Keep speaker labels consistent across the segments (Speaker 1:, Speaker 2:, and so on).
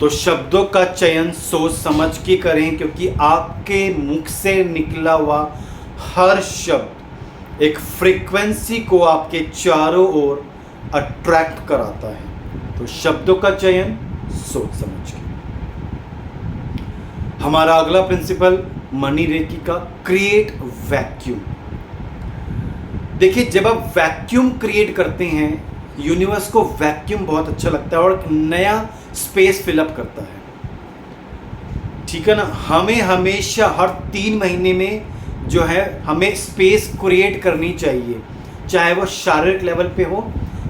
Speaker 1: तो शब्दों का चयन सोच समझ के करें, क्योंकि आपके मुख से निकला हुआ हर शब्द एक फ्रीक्वेंसी को आपके चारों ओर अट्रैक्ट कराता है। तो शब्दों का चयन सोच समझ के। हमारा अगला प्रिंसिपल मनी रेकी का, क्रिएट वैक्यूम। देखिए, जब आप वैक्यूम क्रिएट करते हैं, यूनिवर्स को वैक्यूम बहुत अच्छा लगता है और एक नया स्पेस फिलअप करता है, ठीक है ना। हमें हमेशा हर 3 महीने में जो है हमें स्पेस क्रिएट करनी चाहिए, चाहे वो शारीरिक लेवल पे हो,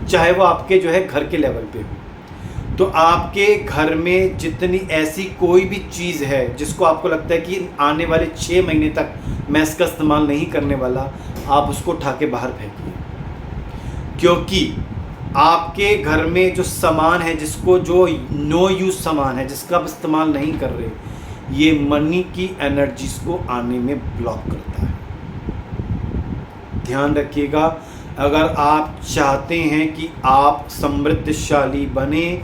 Speaker 1: चाहे वो आपके जो है घर के लेवल पे हो। तो आपके घर में जितनी ऐसी कोई भी चीज़ है जिसको आपको लगता है कि आने वाले 6 महीने तक मैं इसका इस्तेमाल नहीं करने वाला, आप उसको उठा के बाहर फेंकिए। क्योंकि आपके घर में जो सामान है, जिसको जो नो यूज़ सामान है, जिसका आप इस्तेमाल नहीं कर रहे, ये मनी की एनर्जीज को आने में ब्लॉक करता है। ध्यान रखिएगा, अगर आप चाहते हैं कि आप समृद्धशाली बने,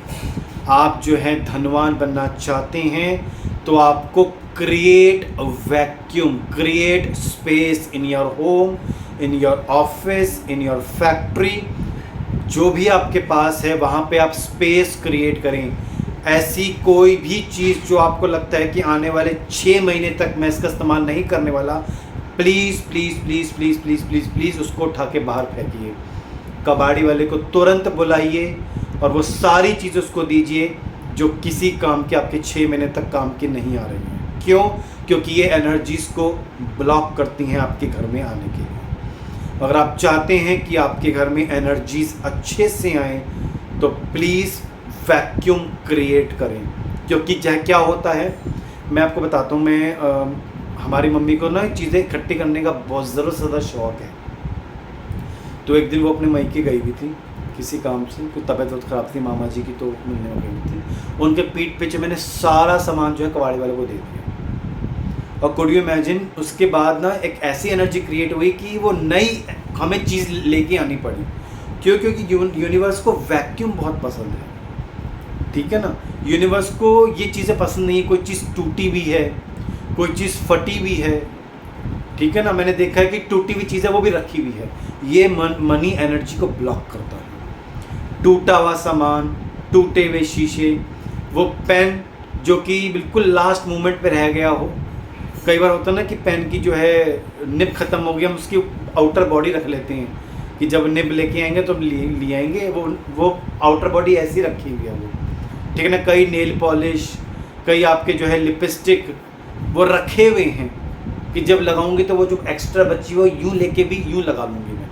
Speaker 1: आप जो है धनवान बनना चाहते हैं, तो आपको create vacuum, create space in your home, in your office, in your factory, जो भी आपके पास है वहाँ पे आप स्पेस क्रिएट करें। ऐसी कोई भी चीज़ जो आपको लगता है कि आने वाले 6 महीने तक मैं इसका इस्तेमाल नहीं करने वाला, please please please please please please please उसको उठा के बाहर फेंकिए। कबाड़ी वाले को तुरंत बुलाइए और वो सारी चीज़ उसको दीजिए जो किसी काम के आपके 6 महीने तक काम की नहीं आ रही हैं। क्यों? क्योंकि ये एनर्जीज़ को ब्लॉक करती हैं आपके घर में आने के लिए। अगर आप चाहते हैं कि आपके घर में एनर्जीज़ अच्छे से आएँ, तो प्लीज़ वैक्यूम क्रिएट करें। क्योंकि चाहे क्या होता है, मैं आपको बताता हूँ। हमारी मम्मी को ना चीज़ें इकट्ठी करने का बहुत ज़रूर से ज़्यादा शौक़ है। तो एक दिन वो अपने मायके गई हुई थी किसी काम से, कुछ तबीयत बहुत ख़राब थी मामा जी की, तो मिलने में गई थी। उनके पीठ पीछे मैंने सारा सामान जो है कबाड़ी वाले को दे दिया। और कुड यू इमेजिन, उसके बाद ना एक ऐसी एनर्जी क्रिएट हुई कि वो नई हमें चीज़ लेके आनी पड़ी। क्यों? क्योंकि यूनिवर्स को वैक्यूम बहुत पसंद है, ठीक है ना। यूनिवर्स को ये चीज़ें पसंद नहीं है, कोई चीज़ टूटी हुई है, कोई चीज़ फटी हुई है, ठीक है ना। मैंने देखा है कि टूटी हुई चीज़ है वो भी रखी हुई है, ये मनी एनर्जी को ब्लॉक करता है। टूटा हुआ सामान, टूटे हुए शीशे, वो पेन जो कि बिल्कुल लास्ट मोमेंट पे रह गया हो। कई बार होता है ना कि पेन की जो है निब ख़त्म हो गया, हम उसकी आउटर बॉडी रख लेते हैं कि जब निब लेके आएंगे तो ले आएंगे, वो आउटर बॉडी ऐसी रखी हुई है वो, ठीक है ना। कई नेल पॉलिश, कई आपके जो है लिपस्टिक वो रखे हुए हैं कि जब लगाऊंगी तो वो जो एक्स्ट्रा बची वो यूँ लेके भी यूँ लगा लूँगी मैं।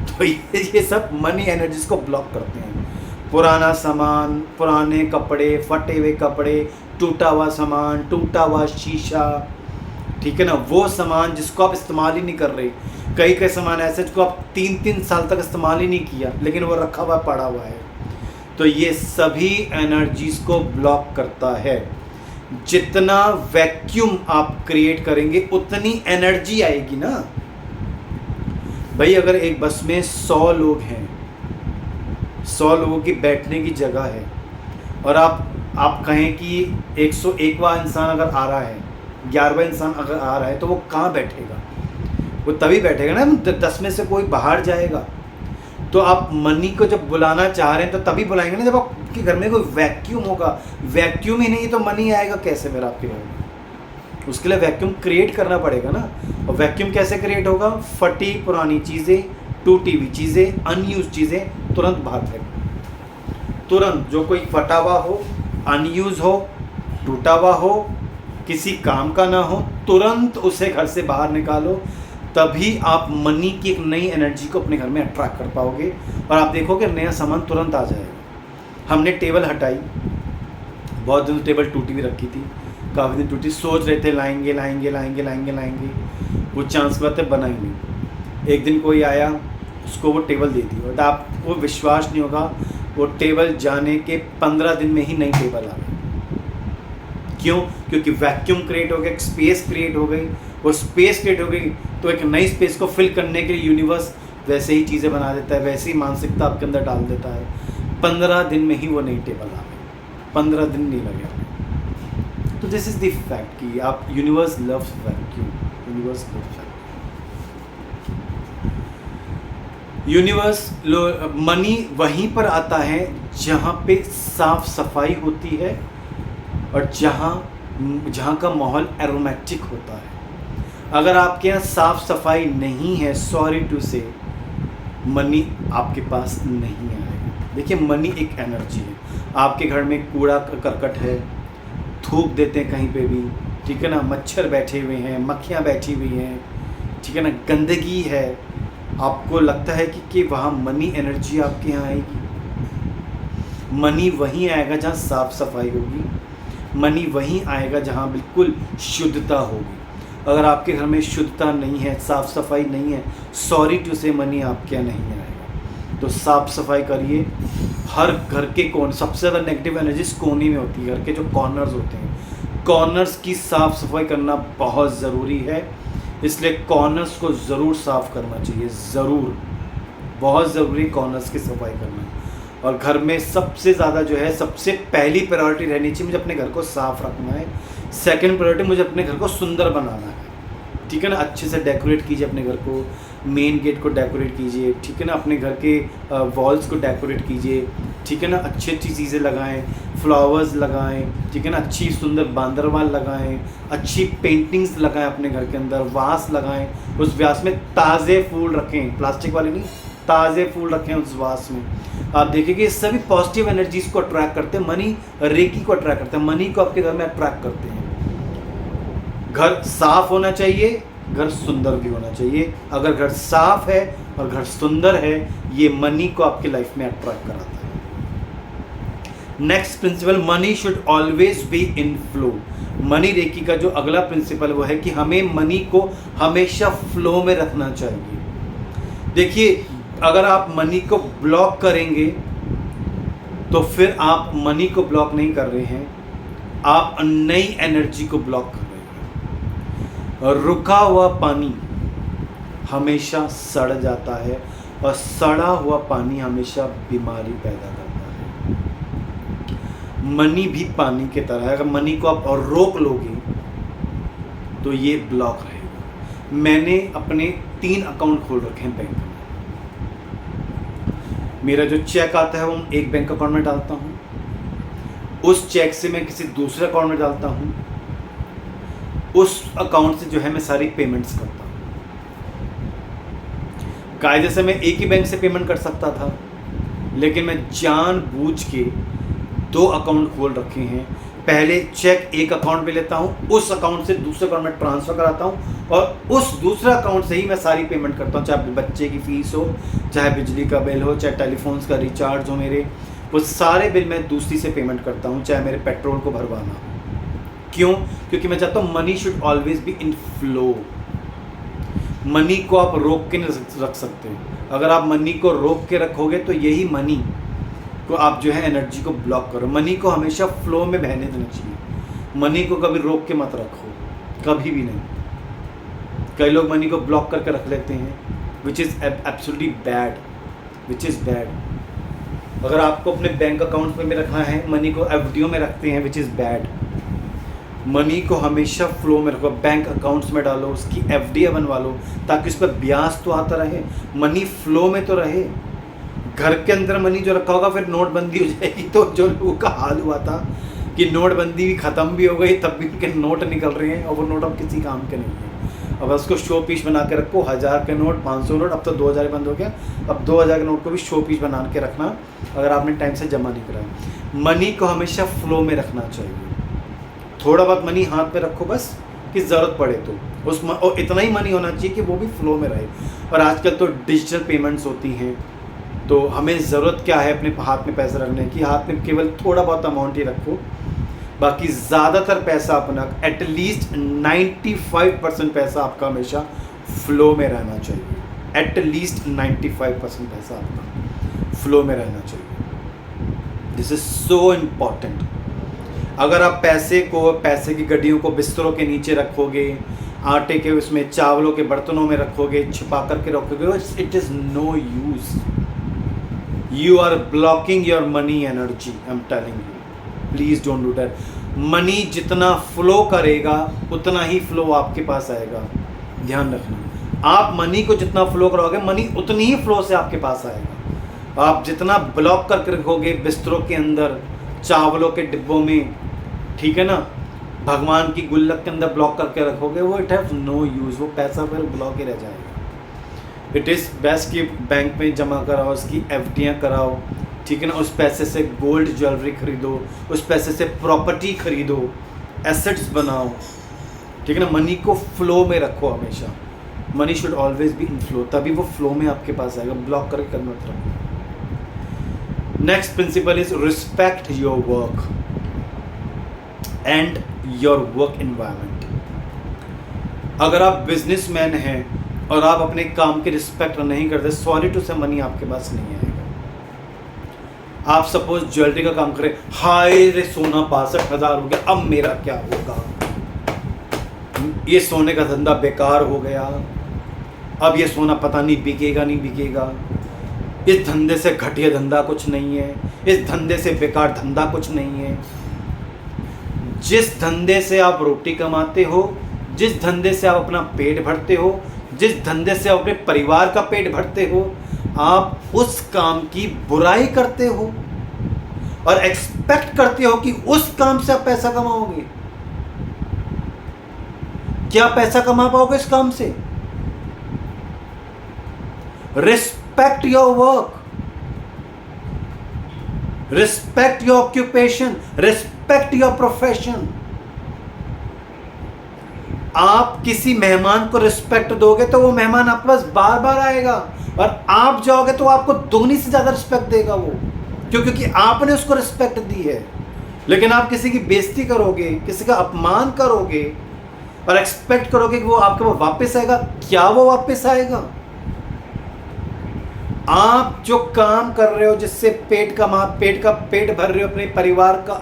Speaker 1: तो ये सब मनी एनर्जीज को ब्लॉक करते हैं। पुराना सामान, पुराने कपड़े, फटे हुए कपड़े, टूटा हुआ सामान, टूटा हुआ शीशा, ठीक है ना, वो सामान जिसको आप इस्तेमाल ही नहीं कर रहे। कई सामान ऐसे जिसको आप 3-3 साल तक इस्तेमाल ही नहीं किया, लेकिन वो रखा हुआ पड़ा हुआ है। तो ये सभी एनर्जीज को ब्लॉक करता है। जितना वैक्यूम आप क्रिएट करेंगे उतनी एनर्जी आएगी ना भाई। अगर एक बस में 100 लोग हैं, 100 लोगों की बैठने की जगह है, और आप कहें कि 101वां इंसान अगर आ रहा है, 11वां इंसान अगर आ रहा है, तो वो कहाँ बैठेगा? वो तभी बैठेगा ना 10 में से कोई बाहर जाएगा। तो आप मनी को जब बुलाना चाह रहे हैं तो तभी बुलाएंगे ना जब आपके घर में कोई वैक्यूम होगा। वैक्यूम ही नहीं तो मनी आएगा कैसे मेरा आपके घर में? उसके लिए वैक्यूम क्रिएट करना पड़ेगा ना। और वैक्यूम कैसे क्रिएट होगा? फटी पुरानी चीज़ें, टूटी हुई चीज़ें, अनयूज चीज़ें तुरंत बाहर फेंको। तुरंत जो कोई फटा हुआ हो, अनयूज हो, टूटा हुआ हो, किसी काम का ना हो, तुरंत उसे घर से बाहर निकालो। तभी आप मनी की एक नई एनर्जी को अपने घर में अट्रैक्ट कर पाओगे और आप देखोगे नया सामान तुरंत आ जाएगा। हमने टेबल हटाई, बहुत दिन टेबल टूटी हुई रखी थी, काफ़ी दिन टूटी, सोच रहे थे लाएंगे लाएंगे लाएंगे लाएंगे लाएंगे, वो चांस बात है बना ही नहीं। एक दिन कोई आया, उसको वो टेबल दे दी और आपको विश्वास नहीं होगा, वो टेबल जाने के 15 दिन में ही नई टेबल आ गई। क्यों? क्योंकि वैक्यूम क्रिएट हो गया, एक स्पेस क्रिएट हो गई। वो स्पेस क्रिएट हो गई तो एक नई स्पेस को फिल करने के लिए यूनिवर्स वैसे ही चीज़ें बना देता है, वैसे ही मानसिकता आपके अंदर डाल देता है। 15 दिन में ही वो नई टेबल आ गई। 15 दिन नहीं लगे। तो दिस इज द फैक्ट कि आप universe loves vacuum, universe loves universe. Money वहीं पर आता है जहाँ पे साफ सफाई होती है और जहाँ का माहौल एरोमेटिक होता है। अगर आपके यहाँ साफ सफाई नहीं है, सॉरी टू से, मनी आपके पास नहीं आएगा। देखिए मनी एक एनर्जी है। आपके घर में कूड़ा करकट है, थूक देते हैं कहीं पे भी, ठीक है ना, मच्छर बैठे हुए हैं, मक्खियाँ बैठी हुई हैं, ठीक है ना, गंदगी है, आपको लगता है कि वहाँ मनी एनर्जी आपके यहाँ आएगी? मनी वहीं आएगा जहाँ साफ सफाई होगी, मनी वहीं आएगा जहाँ बिल्कुल शुद्धता होगी। अगर आपके घर में शुद्धता नहीं है, साफ सफाई नहीं है, सॉरी टू से मनी आपके यहाँ नहीं आएगा। तो साफ सफाई करिए। हर घर के सबसे ज़्यादा नेगेटिव एनर्जीज कोने में होती है, घर के जो कॉर्नर्स होते हैं, कॉर्नर्स की साफ सफाई करना बहुत ज़रूरी है। इसलिए कॉर्नर्स को ज़रूर साफ़ करना चाहिए, ज़रूर, बहुत ज़रूरी कॉर्नर्स की सफाई करना। और घर में सबसे ज़्यादा जो है, सबसे पहली प्रायोरिटी रहनी चाहिए, मुझे अपने घर को साफ़ रखना है। सेकंड प्रायोरिटी, मुझे अपने घर को सुंदर बनाना है, ठीक है ना। अच्छे से डेकोरेट कीजिए अपने घर को, मेन गेट को डेकोरेट कीजिए, ठीक है ना, अपने घर के वॉल्स को डेकोरेट कीजिए, ठीक है ना, अच्छी अच्छी चीज़ें लगाएं, फ्लावर्स लगाएं, ठीक है ना, अच्छी सुंदर बांदरवाल लगाएं, अच्छी पेंटिंग्स लगाएं अपने घर के अंदर, वास लगाएं, उस व्यास में ताज़े फूल रखें, प्लास्टिक वाले नहीं, ताज़े फूल रखें उस वास में। आप देखिए ये सभी पॉजिटिव एनर्जीज़ को अट्रैक्ट करते हैं। मनी रेकी को अट्रैक्ट करते हैं, मनी को आपके घर में अट्रैक्ट करते हैं। घर साफ होना चाहिए, घर सुंदर भी होना चाहिए। अगर घर साफ है और घर सुंदर है, ये मनी को आपकी लाइफ में अट्रैक्ट कराता है। Next principle, money should always be in flow. Money reiki का जो अगला प्रिंसिपल वो है कि हमें मनी को हमेशा फ्लो में रखना चाहिए। देखिए अगर आप मनी को ब्लॉक करेंगे तो फिर आप मनी को ब्लॉक नहीं कर रहे हैं, आप नई एनर्जी को ब्लॉक कर रहे हैं। रुका हुआ पानी हमेशा सड़ जाता है और सड़ा हुआ पानी हमेशा बीमारी पैदा करता है। मनी भी पानी की तरह है, अगर मनी को आप और रोक लोगे तो ये ब्लॉक रहेगा। मैंने अपने 3 अकाउंट खोल रखे हैं बैंक में। मेरा जो चेक आता है वो एक बैंक अकाउंट में डालता हूँ, उस चेक से मैं किसी दूसरे अकाउंट में डालता हूँ, उस अकाउंट से जो है मैं सारी पेमेंट्स करता हूँ। कायदे से मैं एक ही बैंक से पेमेंट कर सकता था, लेकिन मैं जानबूझ के 2 अकाउंट खोल रखे हैं। पहले चेक एक अकाउंट में लेता हूँ, उस अकाउंट से दूसरे अकाउंट में ट्रांसफ़र कराता हूँ और उस दूसरे अकाउंट से ही मैं सारी पेमेंट करता हूँ, चाहे बच्चे की फ़ीस हो, चाहे बिजली का बिल हो, चाहे टेलीफोन्स का रिचार्ज हो, मेरे वो सारे बिल मैं दूसरी से पेमेंट करता हूँ, चाहे मेरे पेट्रोल को भरवाना हो। क्यों? क्योंकि मैं चाहता हूँ money should always be in flow. Money को आप रोक के नहीं रख सकते। अगर आप मनी को रोक के रखोगे तो यही मनी को आप जो है एनर्जी को ब्लॉक करो। मनी को हमेशा फ्लो में बहने देना चाहिए। मनी को कभी रोक के मत रखो, कभी भी नहीं। कई लोग मनी को ब्लॉक करके रख लेते हैं, which is absolutely bad, which is bad. अगर आपको अपने बैंक अकाउंट में रखना है, मनी को एफडीओ में रखते हैं, विच इज़ बैड। मनी को हमेशा फ्लो में रखो, बैंक अकाउंट्स में डालो, उसकी एफडी बनवा लो ताकि उस पर ब्याज तो आता रहे, मनी फ्लो में तो रहे। घर के अंदर मनी जो रखा होगा, फिर नोटबंदी हो जाएगी तो जो लोगों का हाल हुआ था कि नोटबंदी भी ख़त्म भी हो गई, तब भी उनके नोट निकल रहे हैं और वो नोट अब किसी काम के नहीं है। अब उसको शो पीस बना के रखो, 1000 के नोट, 500 नोट, अब तो 2000 बंद हो गया। अब 2000 के नोट को भी शो पीस बना के रखना अगर आपने टाइम से जमा नहीं कराया। मनी को हमेशा फ्लो में रखना चाहिए। थोड़ा बहुत मनी हाथ में रखो बस, कि ज़रूरत पड़े तो और इतना ही मनी होना चाहिए कि वो भी फ्लो में रहे। और आजकल तो डिजिटल पेमेंट्स होती हैं, तो हमें ज़रूरत क्या है अपने हाथ में पैसा रखने की? हाथ में केवल थोड़ा बहुत अमाउंट ही रखो, बाकी ज़्यादातर पैसा अपना, एटलीस्ट 95% पैसा आपका हमेशा फ्लो में रहना चाहिए। एटलीस्ट 95% पैसा आपका फ्लो में रहना चाहिए। This is so important. अगर आप पैसे की गड्डियों को बिस्तरों के नीचे रखोगे, आटे के उसमें चावलों के बर्तनों में रखोगे, छिपा करके रखोगे, it is no use. You are blocking your money energy, I'm telling you. Please don't do that. Money जितना फ्लो करेगा उतना ही फ्लो आपके पास आएगा, ध्यान रखना। आप मनी को जितना फ्लो कराओगे मनी उतनी ही फ्लो से आपके पास आएगा। आप जितना ब्लॉक करके रखोगे बिस्तरों के अंदर, चावलों के डिब्बों में, ठीक है ना, भगवान की गुल्लक के अंदर ब्लॉक करके रखोगे, वो इट हैव नो यूज़, वो पैसा फिर ब्लॉक ही रह जाएगा। इट इज़ बेस्ट कि बैंक में जमा कराओ, उसकी एफडियाँ कराओ, ठीक है ना, उस पैसे से गोल्ड ज्वेलरी खरीदो, उस पैसे से प्रॉपर्टी खरीदो, एसेट्स बनाओ, ठीक है ना। मनी को फ्लो में रखो हमेशा, money should always be in flow, तभी वो फ्लो में आपके पास आएगा, ब्लॉक करके कर मत रखो। Next principle is respect your work and your work environment. अगर आप बिजनेसमैन हैं और आप अपने काम की रिस्पेक्ट नहीं करते, सॉरी टू से मनी आपके पास नहीं आएगा। आप सपोज ज्वेलरी का काम करें, हाय रे सोना 62,000 हो गया, अब मेरा क्या होगा, ये सोने का धंधा बेकार हो गया, अब ये सोना पता नहीं बिकेगा नहीं बिकेगा, इस धंधे से घटिया धंधा कुछ नहीं है, इस धंधे से बेकार धंधा कुछ नहीं है। जिस धंधे से आप रोटी कमाते हो, जिस धंधे से आप अपना पेट भरते हो, जिस धंधे से आप अपने परिवार का पेट भरते हो, आप उस काम की बुराई करते हो और एक्सपेक्ट करते हो कि उस काम से आप पैसा कमाओगे। क्या पैसा कमा पाओगे इस काम से? Respect your work, respect your occupation, respect your profession. आप किसी मेहमान को रिस्पेक्ट दोगे तो वो मेहमान आपके पास बार बार आएगा, और आप जाओगे तो आपको दोगुनी से ज़्यादा रिस्पेक्ट देगा वो, क्योंकि आपने उसको रिस्पेक्ट दी है। लेकिन आप किसी की बेइज्जती करोगे, किसी का अपमान करोगे और एक्सपेक्ट करोगे कि वो आपके पास वापस आएगा, क्या वो वापस आएगा? आप जो काम कर रहे हो, जिससे पेट भर रहे हो, अपने परिवार का,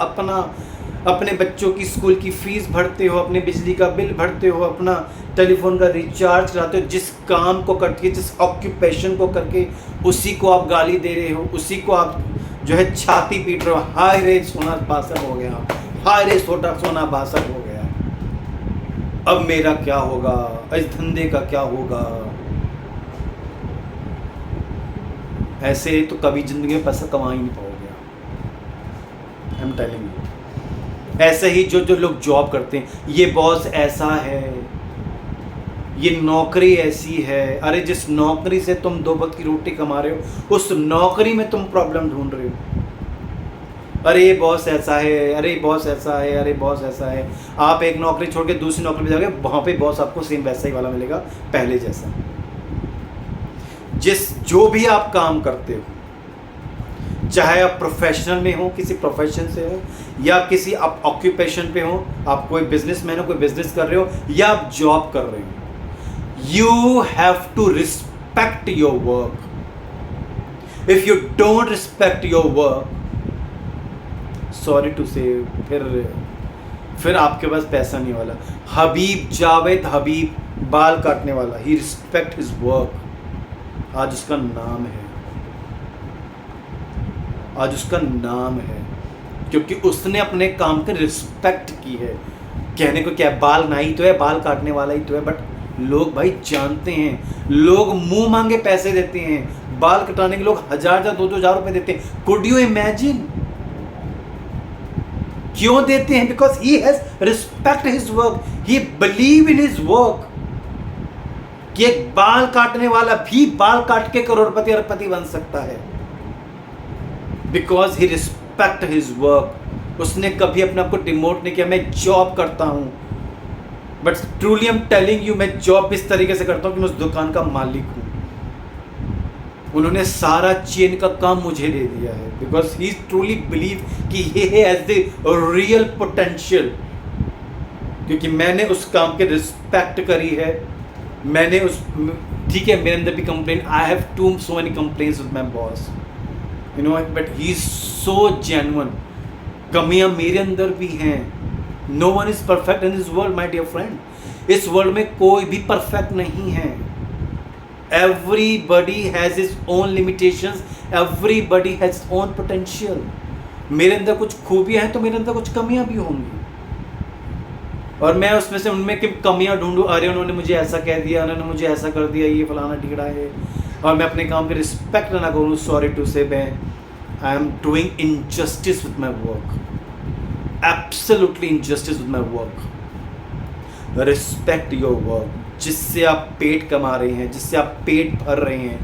Speaker 1: अपने बच्चों की स्कूल की फीस भरते हो, अपने बिजली का बिल भरते हो, अपना टेलीफोन का रिचार्ज कराते हो, जिस काम को करके, जिस ऑक्यूपेशन को करके, उसी को आप गाली दे रहे हो, उसी को आप जो है छाती पीट रहे हो, हाय रे सोना 62 हो गया, हाय रे सोना 62 हो गया, अब मेरा क्या होगा, इस धंधे का क्या होगा। ऐसे तो कभी जिंदगी में पैसा कमा ही नहीं पाओगे, आई एम टेलिंग यू। ऐसे ही जो लोग जॉब करते हैं, ये बॉस ऐसा है, ये नौकरी ऐसी है, अरे जिस नौकरी से तुम 2 वक्त की रोटी कमा रहे हो, उस नौकरी में तुम प्रॉब्लम ढूंढ रहे हो। अरे ये बॉस ऐसा है, अरे बॉस ऐसा है, अरे बॉस ऐसा है। आप एक नौकरी छोड़ के दूसरी नौकरी पे जाओगे, वहाँ पे बॉस आपको सेम वैसा ही वाला मिलेगा, पहले जैसा। जो भी आप काम करते हो, चाहे आप प्रोफेशनल में हो, किसी प्रोफेशन से हो, या किसी आप ऑक्यूपेशन पे हो, आप कोई बिजनेसमैन हो, कोई बिजनेस कर रहे हो, या आप जॉब कर रहे हो, you have to respect your work. If you don't respect your work, sorry to say, फिर आपके पास पैसा नहीं वाला। हबीब जावेद हबीब, बाल काटने वाला, ही रिस्पेक्ट हिज वर्क, आज उसका नाम है, आज उसका नाम है, क्योंकि उसने अपने काम की रिस्पेक्ट की है। कहने को क्या है, बाल नाई तो है, बाल काटने वाला ही तो है, बट लोग भाई जानते हैं, लोग मुंह मांगे पैसे देते हैं, बाल कटाने के लोग 1000 या 2,000 रुपए देते हैं। Could you imagine? क्यों देते हैं? Because he has respect his work, he believe in his work, कि एक बाल काटने वाला भी बाल काट के करोड़पति अरबपति बन सकता है, because he respect his work. उसने कभी अपने आप को डिमोट नहीं किया, मैं जॉब करता हूं, but truly I am telling you, मैं जॉब इस तरीके से करता हूं कि मैं उस दुकान का मालिक हूं। उन्होंने सारा चेन का काम मुझे दे दिया है, बिकॉज ही ट्रूली बिलीव कि he has the real potential, क्योंकि मैंने उस काम की रिस्पेक्ट करी है। मैंने उस, ठीक है, मेरे अंदर भी complain, I have to so many complains with my boss, you know, but he is so genuine. कमियां मेरे अंदर भी हैं। No one is perfect in this world my dear friend. इस वर्ल्ड में कोई भी परफेक्ट नहीं है। Everybody has his own limitations, everybody has own potential. मेरे अंदर कुछ खूबियां हैं तो मेरे अंदर कुछ कमियां भी होंगी, और मैं उसमें से उनमें की कमियां ढूंढूं, अरे उन्होंने मुझे ऐसा कह दिया, उन्होंने मुझे ऐसा कर दिया, ये फलाना टिकड़ा है, और मैं अपने काम की रिस्पेक्ट ना करूँ, सॉरी टू से मैं I am doing injustice with my work, absolutely injustice with my work. Respect your work. जिससे आप पेट कमा रहे हैं, जिससे आप पेट भर रहे हैं,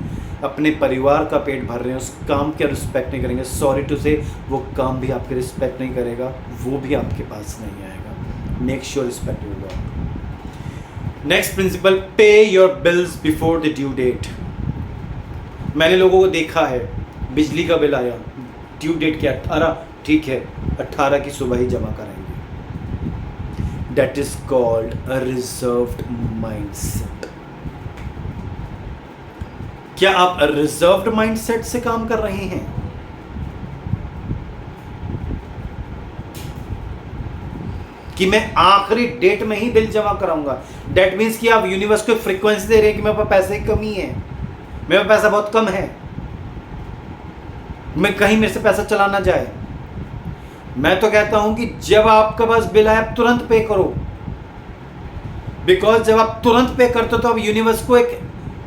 Speaker 1: अपने परिवार का पेट भर रहे हैं, उस काम का रिस्पेक्ट नहीं करेंगे, सॉरी टू से वो काम भी आपके रिस्पेक्ट नहीं करेगा, वो भी आपके पास नहीं आएगा। Make sure respect your work. Next principle, pay your bills before the due date. मैंने लोगों को देखा है, बिजली का बिल आया, ड्यू डेट क्या 18, ठीक है 18 की सुबह ही जमा कराएंगे। That is called a reserved mindset. क्या आप रिजर्व्ड माइंडसेट से काम कर रहे हैं? कि मैं आखिरी डेट में ही बिल जमा कराऊंगा। दैट मीन्स कि आप यूनिवर्स को फ्रीक्वेंसी दे रहे हैं कि मेरे पास पैसे की कमी है, मेरे पास पैसा बहुत कम है, मैं कहीं मेरे से पैसा चला ना जाए। मैं तो कहता हूं कि जब आपके पास बिल आए आप तुरंत पे करो, बिकॉज जब आप तुरंत पे करते हो तो आप यूनिवर्स को एक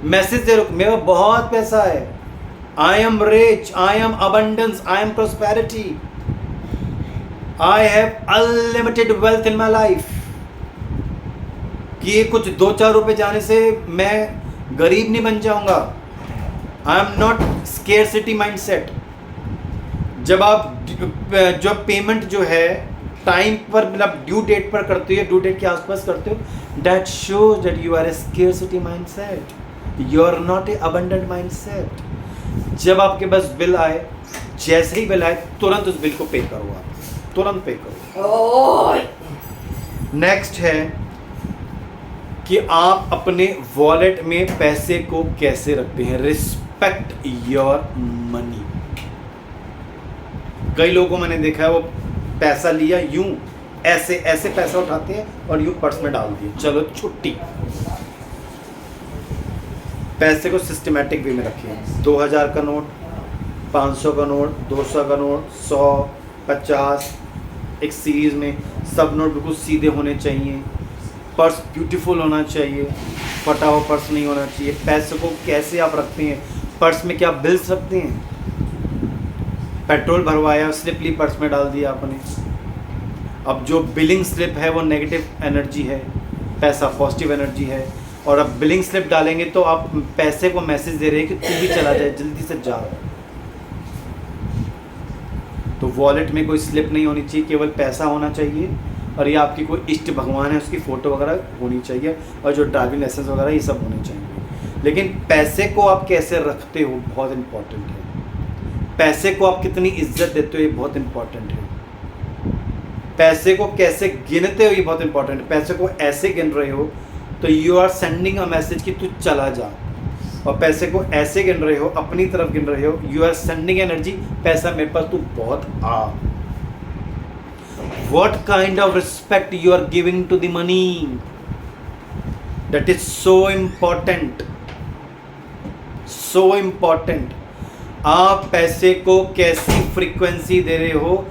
Speaker 1: मैसेज दे रहे हो, मेरे पास बहुत पैसा है, I am rich, I am abundance, I am prosperity, I have unlimited wealth in my life. कि ये कुछ 2-4 रुपए जाने से मैं गरीब नहीं बन जाऊंगा। आई एम नॉट स्केर्सिटी माइंडसेट। जब आप जो पेमेंट जो है टाइम पर, मतलब ड्यू डेट पर करते हो, ड्यू डेट के आसपास करते हो, that shows that you are a scarcity mindset, you are not a abundant mindset. जब आपके पास बिल आए, जैसे ही बिल आए तुरंत उस बिल को पे करो, आप तुरंत पे करो। नेक्स्ट है कि आप अपने वॉलेट में पैसे को कैसे रखते हैं। Respect your money. कई लोगों को मैंने देखा है, वो पैसा लिया यूं ऐसे ऐसे पैसा उठाते हैं और यूं पर्स में डाल दिए, चलो छुट्टी। पैसे को सिस्टमैटिक वे में रखिए। 2000 का नोट, 500 का नोट, 200 का नोट, 100, 50, एक सीरीज में सब नोट बिल्कुल सीधे होने चाहिए। पर्स ब्यूटीफुल होना चाहिए, फटा हुआ पर्स नहीं होना चाहिए। पैसे को कैसे आप रखते हैं? पर्स में क्या बिल्स रखते हैं? पेट्रोल भरवाया, स्लिप ली, पर्स में डाल दिया आपने। अब जो बिलिंग स्लिप है वो नेगेटिव एनर्जी है, पैसा पॉजिटिव एनर्जी है। और अब बिलिंग स्लिप डालेंगे तो आप पैसे को मैसेज दे रहे हैं कि तू भी चला जाए, जल्दी से जा। तो वॉलेट में कोई स्लिप नहीं होनी चाहिए, केवल पैसा होना चाहिए। और ये आपकी कोई इष्ट भगवान है उसकी फ़ोटो वगैरह होनी चाहिए, और जो ड्राइविंग लाइसेंस वगैरह ये सब होने चाहिए। लेकिन पैसे को आप कैसे रखते हो बहुत इम्पोर्टेंट है। पैसे को आप कितनी इज्जत देते हो ये बहुत इम्पोर्टेंट है। पैसे को कैसे गिनते हो ये बहुत इंपॉर्टेंट है। पैसे को ऐसे गिन रहे हो तो you are sending a message कि तू चला जा, और पैसे को ऐसे गिन रहे हो, अपनी तरफ गिन रहे हो, यू आर सेंडिंग एनर्जी, पैसा मेरे पास तू बहुत आ। What kind of respect you are giving to the money? That is so important, so important. आप पैसे को कैसी फ्रीक्वेंसी दे रहे हो,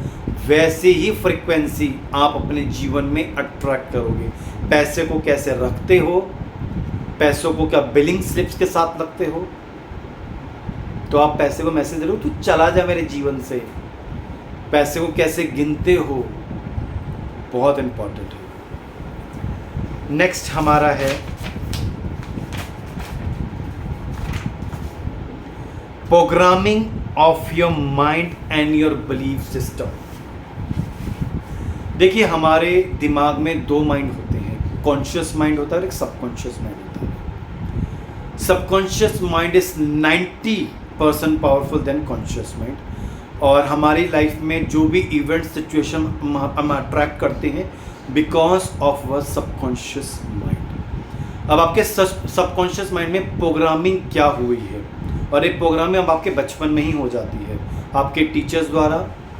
Speaker 1: वैसी ही फ्रीक्वेंसी आप अपने जीवन में अट्रैक्ट करोगे। पैसे को कैसे रखते हो, पैसों को क्या बिलिंग स्लिप्स के साथ रखते हो, तो आप पैसे को मैसेज दे रहे हो तू चला जा मेरे जीवन से। पैसे को कैसे गिनते हो बहुत इंपॉर्टेंट है। नेक्स्ट हमारा है programming of your mind and your belief system. देखिए हमारे दिमाग में 2 माइंड होते हैं, कॉन्शियस माइंड होता है और एक सबकॉन्शियस माइंड होता है। Subconscious mind is 90% powerful than conscious mind. और हमारी लाइफ में जो भी इवेंट सिचुएशन हम अट्रैक्ट करते हैं बिकॉज ऑफ व सबकॉन्शियस माइंड। अब आपके सबकॉन्शियस माइंड में प्रोग्रामिंग क्या हुई है, और एक प्रोग्रामिंग अब आपके बचपन में ही हो जाती है, आपके टीचर्स द्वारा,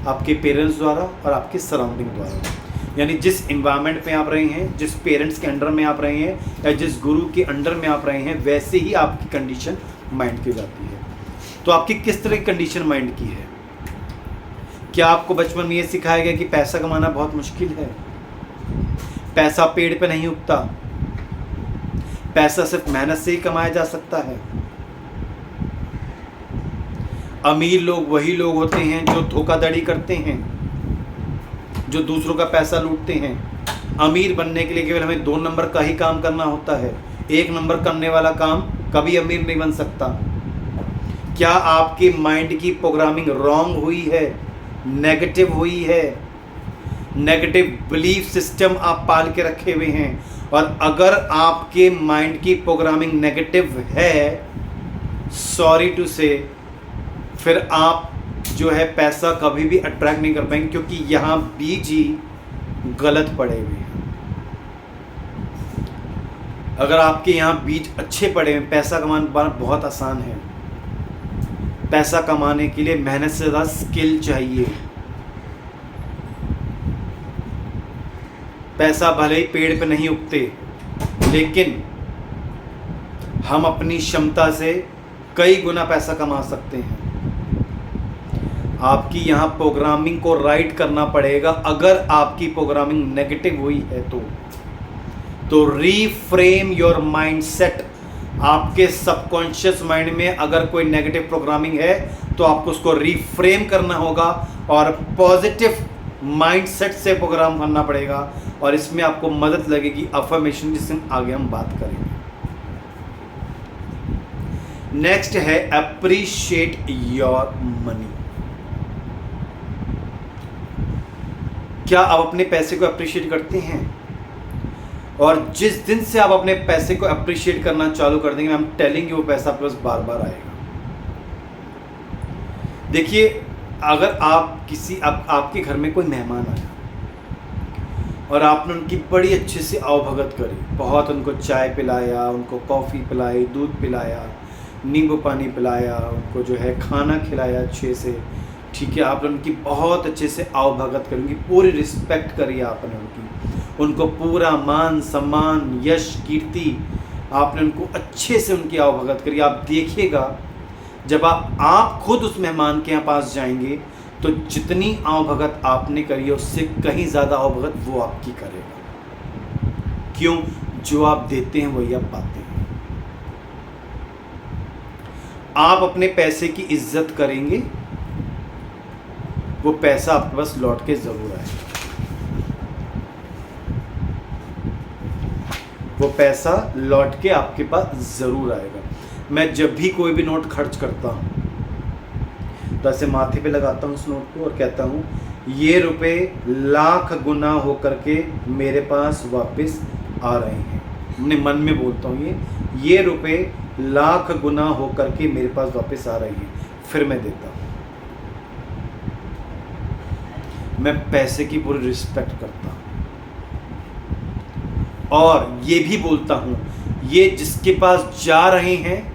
Speaker 1: आपके पेरेंट्स द्वारा और आपके सराउंडिंग द्वारा। यानी जिस इन्वायरमेंट में आप रहे हैं, जिस पेरेंट्स के अंडर में आप रहे हैं, या जिस गुरु के अंडर में आप रहे हैं, वैसे ही आपकी कंडीशन माइंड की जाती है। तो आपकी किस तरह की कंडीशन माइंड की है? क्या आपको बचपन में ये सिखाया गया कि पैसा कमाना बहुत मुश्किल है? पैसा पेड़ पे नहीं उगता, पैसा सिर्फ मेहनत से ही कमाया जा सकता है। अमीर लोग वही लोग होते हैं जो धोखाधड़ी करते हैं, जो दूसरों का पैसा लूटते हैं। अमीर बनने के लिए केवल हमें 2 नंबर का ही काम करना होता है। 1 नंबर करने वाला काम कभी अमीर नहीं बन सकता। क्या आपके माइंड की प्रोग्रामिंग रॉन्ग हुई है, नेगेटिव हुई है? नेगेटिव बिलीफ सिस्टम आप पाल के रखे हुए हैं, और अगर आपके माइंड की प्रोग्रामिंग नेगेटिव है, सॉरी टू से, फिर आप जो है पैसा कभी भी अट्रैक्ट नहीं कर पाएंगे, क्योंकि यहाँ बीज ही गलत पड़े हुए हैं। अगर आपके यहाँ बीज अच्छे पड़े हैं, पैसा कमाना बहुत आसान है। पैसा कमाने के लिए मेहनत से ज़्यादा स्किल चाहिए। पैसा भले ही पेड़ पे नहीं उगते, लेकिन हम अपनी क्षमता से कई गुना पैसा कमा सकते हैं। आपकी यहाँ प्रोग्रामिंग को राइट करना पड़ेगा। अगर आपकी प्रोग्रामिंग नेगेटिव हुई है तो रीफ्रेम योर माइंडसेट। आपके सबकॉन्शियस माइंड में अगर कोई नेगेटिव प्रोग्रामिंग है तो आपको उसको रीफ्रेम करना होगा और पॉजिटिव माइंडसेट से प्रोग्राम करना पड़ेगा। और इसमें आपको मदद लगेगी अफर्मेशन, जिससे आगे हम बात करेंगे। नेक्स्ट है अप्रिशिएट योर मनी। क्या आप अपने पैसे को अप्रिशिएट करते हैं? और जिस दिन से आप अपने पैसे को अप्रिशिएट करना चालू कर देंगे, आई एम टेलिंग यू, वो पैसा आपके पास बार बार आएगा। देखिए, अगर आप आपके घर में कोई मेहमान आया और आपने उनकी बड़ी अच्छे से आवभगत करी, बहुत उनको चाय पिलाया, उनको कॉफ़ी पिलाई, दूध पिलाया, नींबू पानी पिलाया, उनको जो है खाना खिलाया अच्छे से, ठीक है, आपने उनकी बहुत अच्छे से आवभगत करी, उनकी पूरी रिस्पेक्ट करी आपने उनको पूरा मान सम्मान यश कीर्ति आपने उनको अच्छे से उनकी आवभगत करी। आप देखिएगा, जब आप खुद उस मेहमान के यहाँ पास जाएंगे तो जितनी आवभगत आपने करी है उससे कहीं ज़्यादा आवभगत वो आपकी करेगा। क्यों? जो आप देते हैं वही आप पाते हैं। आप अपने पैसे की इज्जत करेंगे, वो पैसा आपके पास लौट के ज़रूर आएगा। वो पैसा लौट के आपके पास ज़रूर आएगा। मैं जब भी कोई भी नोट खर्च करता हूँ तो ऐसे माथे पे लगाता हूँ उस नोट को और कहता हूँ, ये रुपए लाख गुना होकर के मेरे पास वापस आ रहे हैं। अपने मन में बोलता हूँ, ये रुपए लाख गुना होकर के मेरे पास वापस आ रहे हैं, फिर मैं देता हूँ। मैं पैसे की पूरी रिस्पेक्ट करता हूँ और ये भी बोलता हूँ, ये जिसके पास जा रहे हैं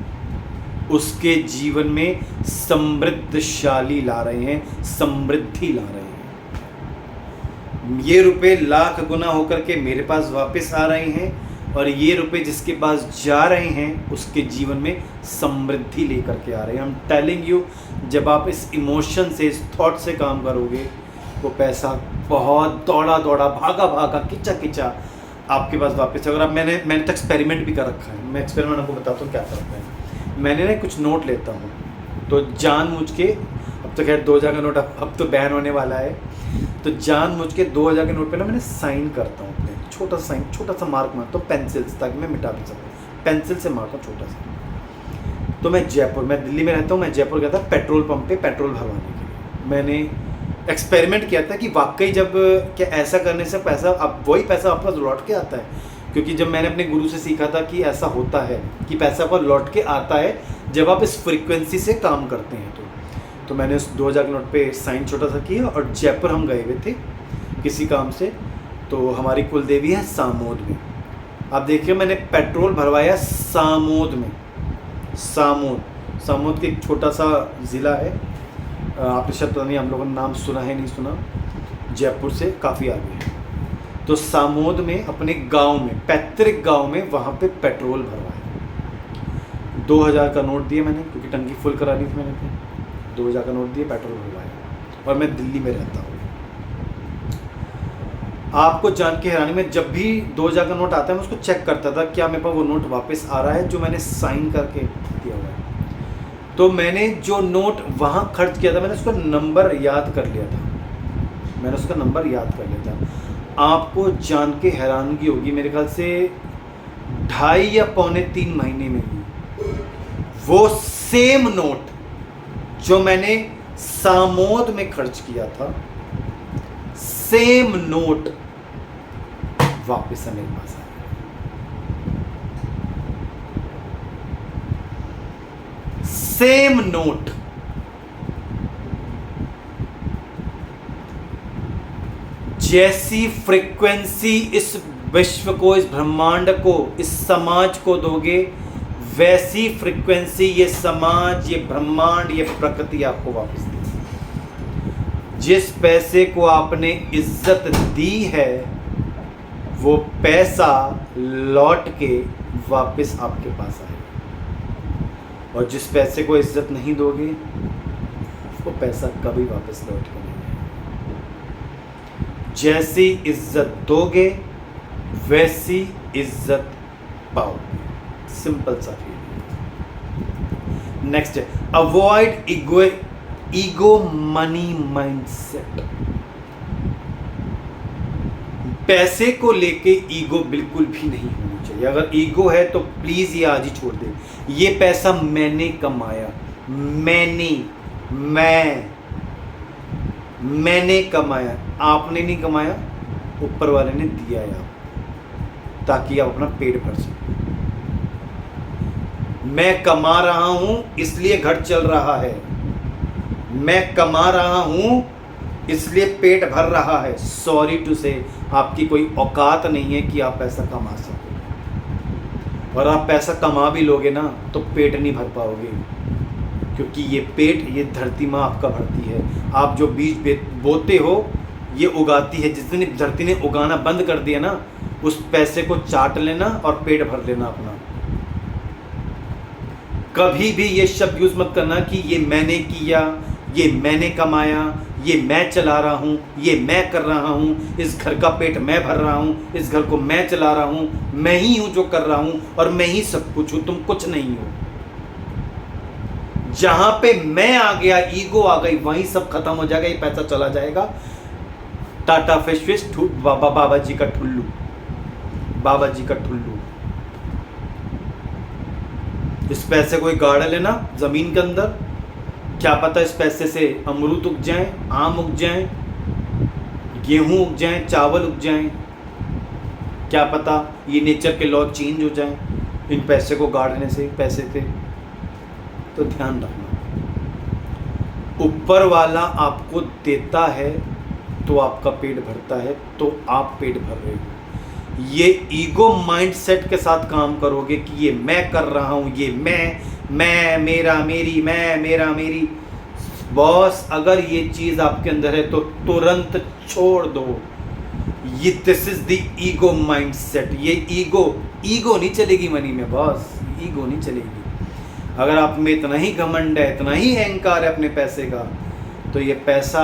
Speaker 1: उसके जीवन में समृद्धशाली ला रहे हैं, समृद्धि ला रहे हैं। ये रुपए लाख गुना होकर के मेरे पास वापस आ रहे हैं और ये रुपए जिसके पास जा रहे हैं उसके जीवन में समृद्धि लेकर के आ रहे हैं। आई एम टेलिंग यू, जब आप इस इमोशन से, इस थॉट से काम करोगे, वो पैसा बहुत दौड़ा दौड़ा, भागा भागा, किचा किचा आपके पास वापस। अगर आप मैंने तो एक्सपेरिमेंट भी कर रखा है। मैं एक्सपेरिमेंट आपको बताता हूँ क्या करता है। मैंने ना कुछ नोट लेता हूँ तो जानबूझ के, अब तो खैर 2000 का नोट अब तो बैन होने वाला है, तो जानबूझ के 2000 के नोट पे ना मैंने साइन करता हूँ अपने, छोटा साइन, छोटा सा मार्क मारता हूँ पेंसिल से, ताकि मैं मिटा भी सकूँ। पेंसिल से मारता हूँ छोटा सा। तो मैं दिल्ली में रहता हूँ, मैं जयपुर गया था पेट्रोल पंप पे पेट्रोल भरवाने के लिए। मैंने एक्सपेरिमेंट किया था कि वाकई जब क्या ऐसा करने से पैसा, अब वही पैसा आपके पास लौट के आता है। क्योंकि जब मैंने अपने गुरु से सीखा था कि ऐसा होता है कि पैसा पर लौट के आता है जब आप इस फ्रीक्वेंसी से काम करते हैं। तो मैंने उस 2000 के नोट पे साइन छोटा सा किया और जयपुर हम गए हुए थे किसी काम से। तो हमारी कुल देवी है सामोद में। आप देखिए, मैंने पेट्रोल भरवाया सामोद में। सामोद के एक छोटा सा ज़िला है, आपने शायद पता नहीं, हम लोगों ने नाम सुना है नहीं सुना, जयपुर से काफ़ी आगे है। तो सामोद में अपने गांव में, पैतृक गांव में, वहाँ पे पेट्रोल भरवाया। 2000 का नोट दिए मैंने, क्योंकि टंकी फुल करानी थी मैंने, 2000 का नोट दिए, पेट्रोल भरवाया और मैं दिल्ली में रहता हूँ। आपको जान के हैरानी में जब भी 2000 का नोट आता है मैं उसको चेक करता था क्या मेरे पास वो नोट वापस आ रहा है जो मैंने साइन करके दिया हुआ है। तो मैंने जो नोट वहाँ खर्च किया था मैंने उसका नंबर याद कर लिया था। आपको जान के हैरानगी होगी, मेरे ख्याल से 2.5 या पौने 3 महीने में ही वो सेम नोट जो मैंने सामोद में खर्च किया था, सेम नोट वापस मेरे पास आया। Same note. जैसी फ्रीक्वेंसी इस विश्व को, इस ब्रह्मांड को, इस समाज को दोगे, वैसी फ्रीक्वेंसी ये समाज, ये ब्रह्मांड, ये प्रकृति आपको वापस देगी। जिस पैसे को आपने इज्जत दी है वो पैसा लौट के वापस आपके पास आएगा, और जिस पैसे को इज्जत नहीं दोगे वो पैसा कभी वापस लौट के नहीं आएगा। जैसी इज्जत दोगे वैसी इज्जत पाओगे। सिंपल सा फील। नेक्स्ट है अवॉइड ईगो मनी माइंडसेट। पैसे को लेके ईगो बिल्कुल भी नहीं होनी चाहिए। अगर ईगो है तो प्लीज ये आज ही छोड़ दे। ये पैसा मैंने कमाया, मैंने कमाया, आपने नहीं कमाया, ऊपर वाले ने दिया है आपको ताकि आप अपना पेट भर सकें। मैं कमा रहा हूं इसलिए घर चल रहा है, मैं कमा रहा हूं इसलिए पेट भर रहा है। सॉरी टू से आपकी कोई औकात नहीं है कि आप पैसा कमा सको, और आप पैसा कमा भी लोगे ना तो पेट नहीं भर पाओगे, क्योंकि ये पेट, ये धरती माँ आपका भरती है। आप जो बीज बोते हो ये उगाती है। जिस दिन धरती ने उगाना बंद कर दिया ना, उस पैसे को चाट लेना और पेट भर लेना अपना। कभी भी ये शब्द यूज मत करना कि ये मैंने किया, ये मैंने कमाया, ये मैं चला रहा हूँ, ये मैं कर रहा हूँ, इस घर का पेट मैं भर रहा हूँ, इस घर को मैं चला रहा हूँ, मैं ही हूँ जो कर रहा हूँ और मैं ही सब कुछ हूँ, तुम कुछ नहीं हो। जहां पे मैं आ गया, ईगो आ गई, वहीं सब खत्म हो जाएगा, ये पैसा चला जाएगा। टाटा फिश बाबा जी का ठुल्लू, बाबा जी का ठुल्लू। इस पैसे को गाड़ लेना जमीन के अंदर, क्या पता इस पैसे से अमरूद उग जाए, आम उग जाए, गेहूं उग जाए, चावल उग जाए, क्या पता ये नेचर के लॉ चेंज हो जाए इन पैसे को गाड़ने से, पैसे थे। तो ध्यान रखना, ऊपर वाला आपको देता है तो आपका पेट भरता है, तो आप पेट भर रहे हो। ये ईगो माइंडसेट के साथ काम करोगे कि ये मैं कर रहा हूं, ये मैं मेरा मेरी, मैं मेरा मेरी। बॉस, अगर ये चीज आपके अंदर है तो तुरंत छोड़ दो। ये this is the ego mindset. ये ईगो नहीं चलेगी मनी में बॉस, ईगो नहीं चलेगी। अगर आप में इतना ही घमंड है, इतना ही अहंकार है अपने पैसे का, तो ये पैसा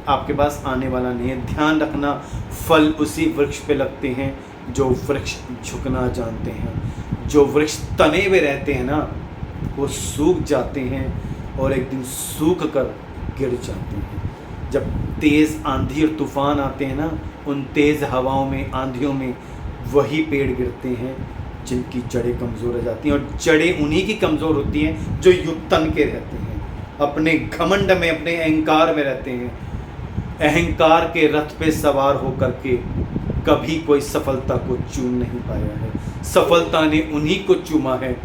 Speaker 1: आपके पास आने वाला नहीं है। ध्यान रखना, फल उसी वृक्ष पे लगते हैं जो वृक्ष झुकना जानते हैं। जो वृक्ष तने हुए रहते हैं ना, वो सूख जाते हैं और एक दिन सूख कर गिर जाते हैं। जब तेज़ आंधी और तूफान आते हैं ना, उन तेज़ हवाओं में, आंधियों में वही पेड़ गिरते हैं जिनकी जड़ें कमज़ोर हो जाती हैं। और जड़ें उन्हीं की कमज़ोर होती हैं जो युग तन के रहते हैं, अपने घमंड में, अपने अहंकार में रहते हैं। अहंकार के रथ पे सवार होकर के कभी कोई सफलता को चूम नहीं पाया है। सफलता ने उन्हीं को चूमा है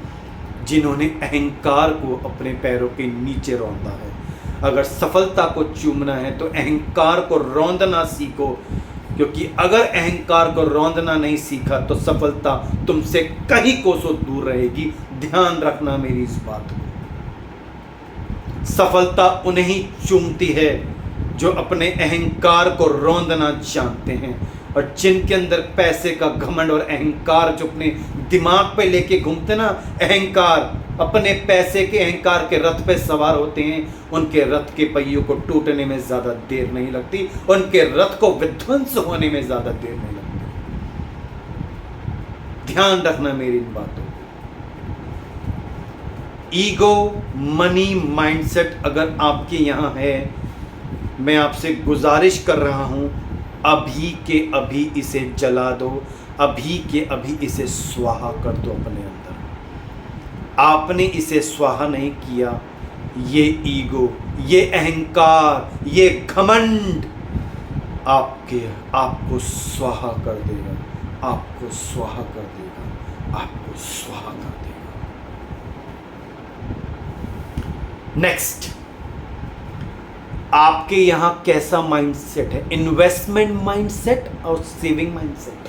Speaker 1: जिन्होंने अहंकार को अपने पैरों के नीचे रौंदा है। अगर सफलता को चूमना है तो अहंकार को रौंदना सीखो, क्योंकि अगर अहंकार को रौंदना नहीं सीखा तो सफलता तुमसे कहीं कोसों दूर रहेगी। ध्यान रखना मेरी इस बात को। सफलता उन्हें ही चूमती है जो अपने अहंकार को रौंदना जानते हैं, और जिनके अंदर पैसे का घमंड और अहंकार जो अपने दिमाग पे लेके घूमते ना, अहंकार, अपने पैसे के अहंकार के रथ पे सवार होते हैं, उनके रथ के पहियों को टूटने में ज्यादा देर नहीं लगती, उनके रथ को विध्वंस होने में ज्यादा देर नहीं लगती। ध्यान रखना मेरी इन बातों को। ईगो मनी माइंडसेट अगर आपके यहां है, मैं आपसे गुजारिश कर रहा हूं, अभी के अभी इसे जला दो, अभी के अभी इसे स्वाहा कर दो अपने अंदर। आपने इसे स्वाहा नहीं किया, ये ईगो, ये अहंकार, ये घमंड आपको स्वाहा कर देगा, आपको स्वाहा कर देगा, आपको स्वाहा कर देगा। नेक्स्ट, आपके यहां कैसा माइंडसेट है? इन्वेस्टमेंट माइंडसेट और सेविंग माइंडसेट।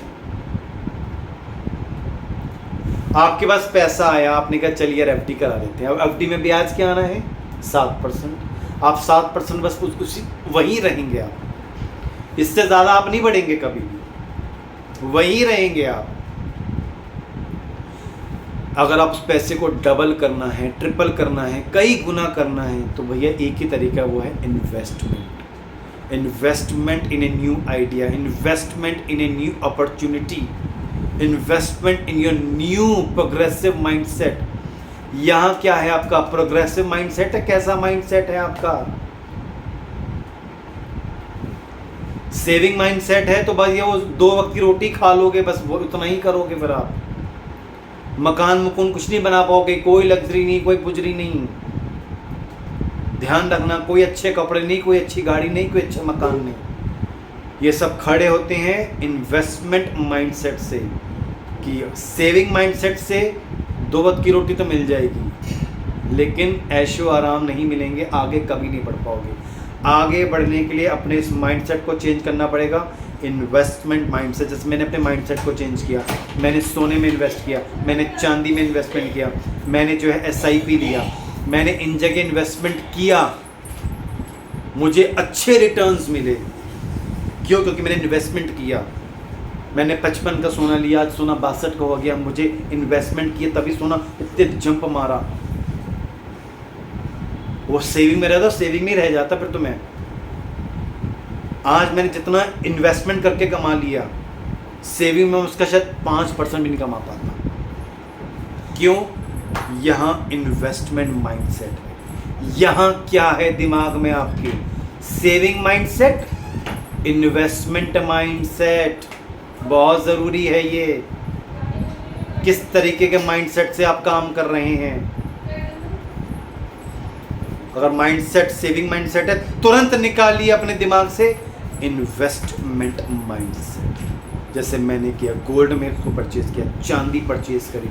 Speaker 1: आपके पास पैसा आया, आपने कहा चलिए यार एफडी करा देते हैं। अब एफडी में ब्याज क्या आना है? 7%। आप 7% बस उसी वहीं रहेंगे आप, इससे ज्यादा आप नहीं बढ़ेंगे कभी भी, वहीं रहेंगे आप। अगर आप उस पैसे को डबल करना है, ट्रिपल करना है, कई गुना करना है, तो भैया एक ही तरीका, वो है investment. Investment in a new idea, investment in a new opportunity, investment in your new progressive mindset. यहां क्या है आपका? प्रोग्रेसिव माइंडसेट है। कैसा माइंडसेट है आपका? सेविंग माइंडसेट है तो बस ये वो 2 वक्त की रोटी खा लोगे, बस वो उतना ही करोगे। फिर आप मकान मुकुन कुछ नहीं बना पाओगे, कोई लग्जरी नहीं, कोई पुजरी नहीं। ध्यान रखना, कोई अच्छे कपड़े नहीं, कोई अच्छी गाड़ी नहीं, कोई अच्छा मकान नहीं। ये सब खड़े होते हैं इन्वेस्टमेंट माइंडसेट से, कि सेविंग माइंडसेट से 2 वक्त की रोटी तो मिल जाएगी, लेकिन ऐशो आराम नहीं मिलेंगे, आगे कभी नहीं बढ़ पाओगे। आगे बढ़ने के लिए अपने इस माइंडसेट को चेंज करना पड़ेगा। इन्वेस्टमेंट माइंडसेट, जैसे मैंने अपने माइंडसेट को चेंज किया, मैंने सोने में इन्वेस्ट किया, मैंने चांदी में इन्वेस्टमेंट किया, मैंने जो है SIP लिया, मैंने इन जगह इन्वेस्टमेंट किया, मुझे अच्छे रिटर्न्स मिले। क्यों? क्योंकि मैंने इन्वेस्टमेंट किया। मैंने 55 का सोना लिया, आज सोना 62 का हो गया, मुझे इन्वेस्टमेंट किया तभी सोना इतने जंप मारा। वो सेविंग में रहता, सेविंग में रह जाता फिर तो मैं। आज मैंने जितना इन्वेस्टमेंट करके कमा लिया, सेविंग में उसका शायद 5% भी नहीं कमा पाता। क्यों? यहाँ इन्वेस्टमेंट माइंडसेट है। यहाँ क्या है दिमाग में आपके? Saving mindset, investment mindset. बहुत ज़रूरी है ये, किस तरीके के माइंडसेट से आप काम कर रहे हैं। अगर माइंडसेट सेविंग माइंडसेट है, तुरंत निकालिए अपने दिमाग से इन्वेस्टमेंट माइंडसेट। जैसे मैंने किया, गोल्ड में इसको परचेज किया, चांदी परचेज करी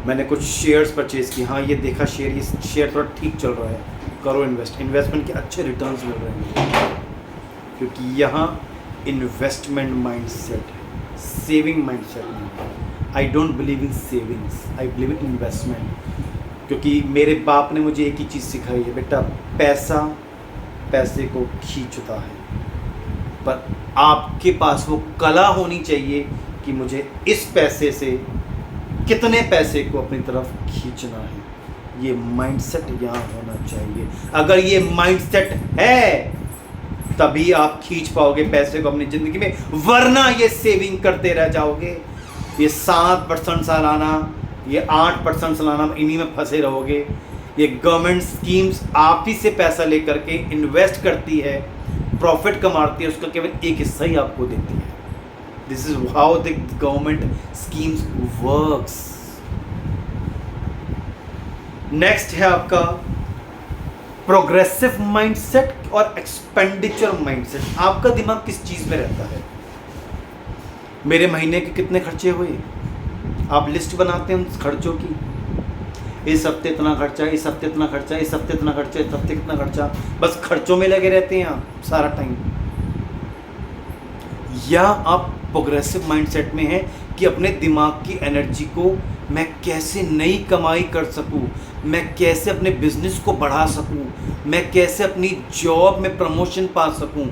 Speaker 1: मैंने कुछ शेयर्स परचेज किए। हाँ, ये देखा ये शेयर थोड़ा ठीक चल रहा है, करो इन्वेस्टमेंट के अच्छे रिटर्न्स मिल रहे हैं, क्योंकि यहाँ इन्वेस्टमेंट माइंडसेट है, सेविंग माइंडसेट नहीं। I don't believe in savings, I believe in investment. क्योंकि मेरे बाप ने मुझे एक ही चीज़ सिखाई है, बेटा पैसा पैसे को खींचता है, पर आपके पास वो कला होनी चाहिए कि मुझे इस पैसे से कितने पैसे को अपनी तरफ खींचना है। ये माइंडसेट यहाँ होना चाहिए। अगर ये माइंडसेट है तभी आप खींच पाओगे पैसे को अपनी ज़िंदगी में, वरना ये सेविंग करते रह जाओगे। ये 7% सालाना, ये 8% सालाना, इन्हीं में फंसे रहोगे। ये गवर्नमेंट स्कीम्स आप ही से पैसा लेकर के इन्वेस्ट करती है, प्रॉफिट कमाती है, उसका केवल एक हिस्सा ही आपको देती है। This is how the government schemes works. Next है आपका प्रोग्रेसिव माइंडसेट और एक्सपेंडिचर माइंडसेट। आपका दिमाग किस चीज में रहता है? मेरे महीने के कितने खर्चे हुए, आप लिस्ट बनाते हैं उन खर्चों की। इस हफ्ते इतना खर्चा, इस हफ्ते इतना खर्चा, इस हफ्ते इतना खर्चा, इस हफ्ते कितना खर्चा, बस खर्चों में लगे रहते हैं आप सारा टाइम। या आप प्रोग्रेसिव माइंडसेट में हैं कि अपने दिमाग की एनर्जी को मैं कैसे नई कमाई कर सकूं, मैं कैसे अपने बिजनेस को बढ़ा सकूं, मैं कैसे अपनी जॉब में प्रमोशन पा सकूं,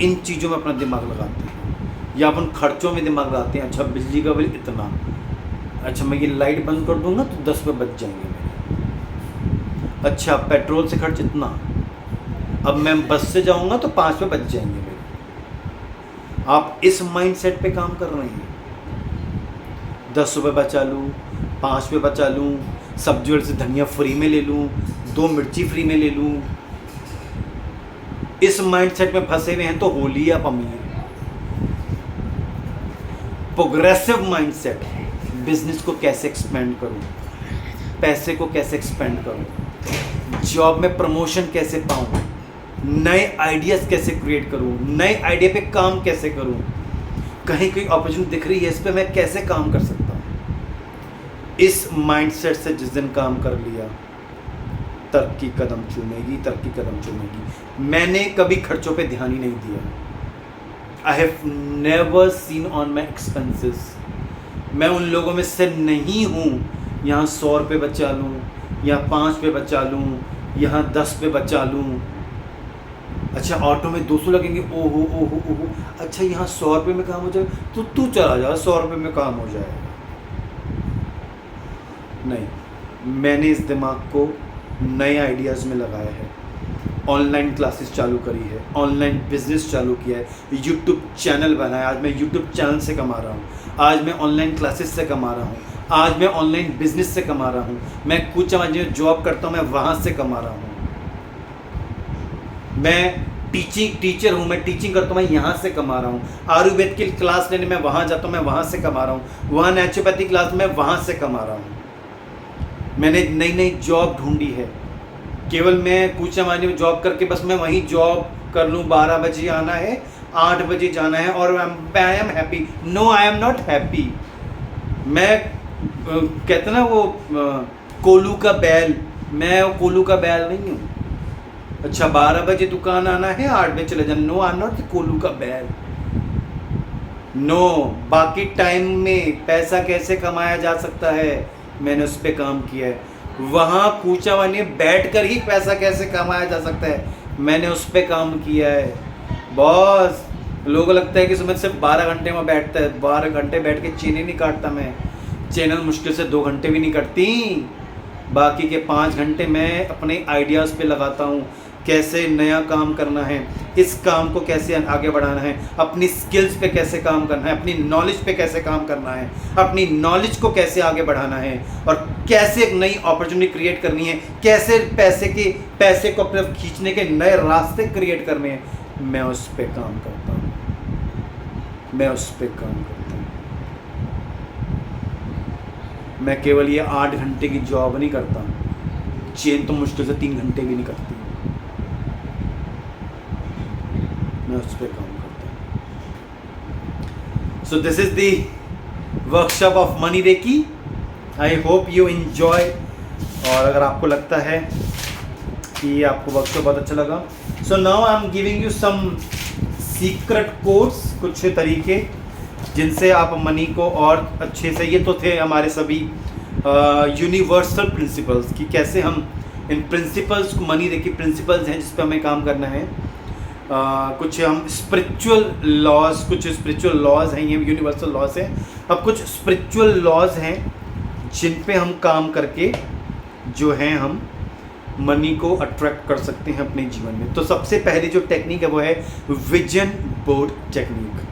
Speaker 1: इन चीज़ों में अपना दिमाग लगाते हैं। या अपन खर्चों में दिमाग लगाते हैं, अच्छा बिजली का बिल इतना, अच्छा मैं ये लाइट बंद कर दूंगा तो 10 रुपये बच जाएंगे मेरे। अच्छा पेट्रोल से खर्च इतना, अब मैं बस से जाऊंगा तो 5 रुपये बच जाएंगे मेरे। आप इस माइंडसेट पे काम कर रहे हैं। 10 रुपये बचा लूँ, 5 रुपये बचा लूँ, सब्जी वाले से धनिया फ्री में ले लूँ, 2 मिर्ची फ्री में ले लूँ। इस माइंडसेट में फंसे हुए हैं तो होली आप अमीर। प्रोग्रेसिव माइंडसेट, बिजनेस को कैसे एक्सपेंड करूं, पैसे को कैसे एक्सपेंड करूं, जॉब में प्रमोशन कैसे पाऊं, नए आइडियाज कैसे क्रिएट करूं, नए आइडिया पे काम कैसे करूं, कहीं कोई अपॉर्चुनिटी दिख रही है इस पे मैं कैसे काम कर सकता हूं। इस माइंडसेट से जिस दिन काम कर लिया, तरक्की कदम चूमेगी, तरक्की कदम चूमेगी। मैंने कभी खर्चों पे ध्यान ही नहीं दिया। I have never seen on my expenses. मैं उन लोगों में से नहीं हूँ यहाँ 100 रुपये बचा लूँ, यहाँ 5 रुपये बचा लूँ, यहाँ 10 रुपये बचा लूँ। अच्छा ऑटो में 200 लगेंगे, ओहो ओहो ओहो, अच्छा यहाँ 100 रुपये में काम हो जाएगा तो तू चला जा, 100 रुपये में काम हो जाएगा। नहीं, मैंने इस दिमाग को नए आइडियाज़ में लगाया है। ऑनलाइन क्लासेस चालू करी है, ऑनलाइन बिजनेस चालू किया है, यूट्यूब चैनल बनाया। आज मैं यूट्यूब चैनल से कमा रहा हूँ, आज मैं ऑनलाइन क्लासेस से कमा रहा हूँ, आज मैं ऑनलाइन बिजनेस से कमा रहा हूँ, मैं कुछ जो जॉब करता हूँ मैं वहाँ से कमा रहा हूँ। मैं टीचर हूँ, मैं टीचिंग करता हूँ, मैं यहाँ से कमा रहा हूँ। आयुर्वेद की क्लास लेने मैं वहाँ जाता हूँ, मैं वहाँ से कमा रहा हूँ। वहाँ नेचुरोपैथी क्लास में वहाँ से कमा रहा हूँ। मैंने नई नई जॉब ढूंढी है। केवल मैं पूछा मानी में जॉब करके बस मैं वहीं जॉब कर लूँ, 12 बजे आना है, 8 बजे जाना है और I am happy. No, I am not happy. मैं कहते ना वो कोलू का बैल, मैं वो कोलू का बैल नहीं हूँ। अच्छा 12 बजे दुकान आना है, 8 बजे चले जाना। नो, आई एम नॉट कोलू का बैल। नो, बाकी टाइम में पैसा कैसे कमाया जा सकता है, मैंने उस पर काम किया है। वहाँ पूछा मैंने बैठ कर ही पैसा कैसे कमाया जा सकता है, मैंने उस पर काम किया है। बॉस लोगों को लगता है कि सुमित सिर्फ 12 घंटे में बैठता है, 12 घंटे बैठ के चेनें नहीं काटता मैं। चैनल मुश्किल से 2 घंटे भी नहीं कटती, बाकी के 5 घंटे मैं अपने आइडियाज़ पे लगाता हूँ। कैसे नया काम करना है, इस काम को कैसे आगे बढ़ाना है, अपनी स्किल्स पे कैसे काम करना है, अपनी नॉलेज पे कैसे काम करना है, अपनी नॉलेज को कैसे आगे बढ़ाना है और कैसे एक नई अपॉर्चुनिटी क्रिएट करनी है, कैसे पैसे को अपने खींचने के नए रास्ते क्रिएट करने हैं। मैं उस पर काम करता हूँ, मैं उस पर काम करता हूँ। मैं केवल ये 8 घंटे की जॉब नहीं करता, चेन तो मुश्किल से 3 घंटे भी नहीं करती, मैं उस पर काम करता हूँ। So this is the workshop of money reiki. I hope you enjoy. और अगर आपको लगता है कि आपको वर्कशॉप बहुत अच्छा लगा, so now I am giving you some secret codes, कुछ तरीके जिनसे आप मनी को और अच्छे से, ये तो थे हमारे सभी यूनिवर्सल प्रिंसिपल्स कि कैसे हम इन प्रिंसिपल्स को, मनी रेकी प्रिंसिपल्स हैं जिस पर हमें काम करना है। कुछ हम स्पिरिचुअल लॉज, कुछ स्पिरिचुअल लॉज हैं, ये यूनिवर्सल लॉज हैं। अब कुछ स्पिरिचुअल लॉज हैं जिन पे हम काम करके जो हैं हम मनी को अट्रैक्ट कर सकते हैं अपने जीवन में। तो सबसे पहले जो टेक्निक है वो है विजन बोर्ड टेक्निक।